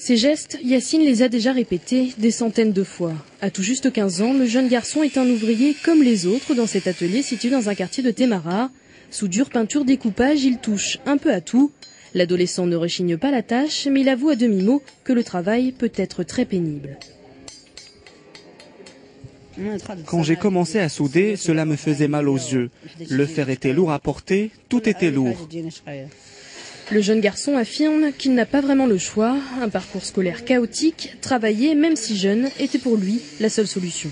Ces gestes, Yacine les a déjà répétés des centaines de fois. À tout juste 15 ans, le jeune garçon est un ouvrier comme les autres dans cet atelier situé dans un quartier de Témara. Soudure, peinture, découpage, il touche un peu à tout. L'adolescent ne rechigne pas la tâche, mais il avoue à demi-mot que le travail peut être très pénible. Quand j'ai commencé à souder, cela me faisait mal aux yeux. Le fer était lourd à porter, tout était lourd. Le jeune garçon affirme qu'il n'a pas vraiment le choix. Un parcours scolaire chaotique, travailler, même si jeune, était pour lui la seule solution.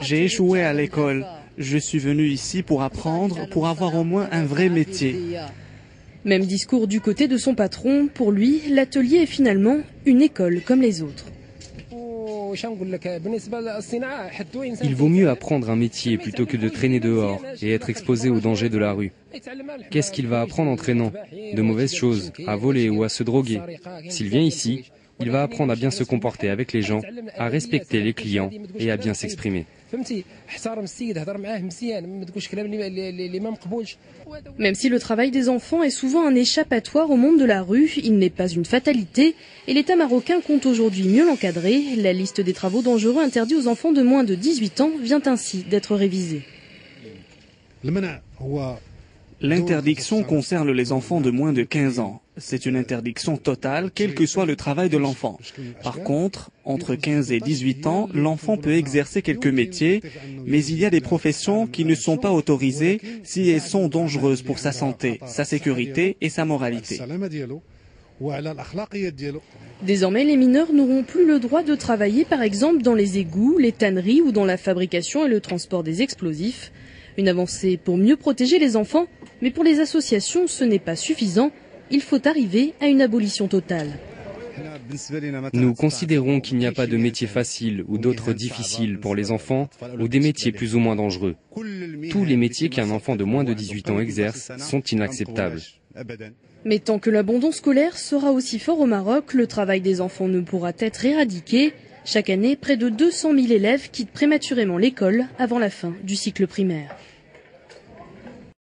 J'ai échoué à l'école. Je suis venu ici pour apprendre, pour avoir au moins un vrai métier. Même discours du côté de son patron. Pour lui, l'atelier est finalement une école comme les autres. Il vaut mieux apprendre un métier plutôt que de traîner dehors et être exposé aux dangers de la rue. Qu'est-ce qu'il va apprendre en traînant? De mauvaises choses, à voler ou à se droguer. S'il vient ici, il va apprendre à bien se comporter avec les gens, à respecter les clients et à bien s'exprimer. Même si le travail des enfants est souvent un échappatoire au monde de la rue, il n'est pas une fatalité et l'État marocain compte aujourd'hui mieux l'encadrer. La liste des travaux dangereux interdits aux enfants de moins de 18 ans vient ainsi d'être révisée. L'interdiction concerne les enfants de moins de 15 ans. C'est une interdiction totale, quel que soit le travail de l'enfant. Par contre, entre 15 et 18 ans, l'enfant peut exercer quelques métiers, mais il y a des professions qui ne sont pas autorisées si elles sont dangereuses pour sa santé, sa sécurité et sa moralité. Désormais, les mineurs n'auront plus le droit de travailler, par exemple, dans les égouts, les tanneries ou dans la fabrication et le transport des explosifs. Une avancée pour mieux protéger les enfants, mais pour les associations, ce n'est pas suffisant. Il faut arriver à une abolition totale. Nous considérons qu'il n'y a pas de métier facile ou d'autres difficiles pour les enfants ou des métiers plus ou moins dangereux. Tous les métiers qu'un enfant de moins de 18 ans exerce sont inacceptables. Mais tant que l'abandon scolaire sera aussi fort au Maroc, le travail des enfants ne pourra être éradiqué. Chaque année, près de 200 000 élèves quittent prématurément l'école avant la fin du cycle primaire.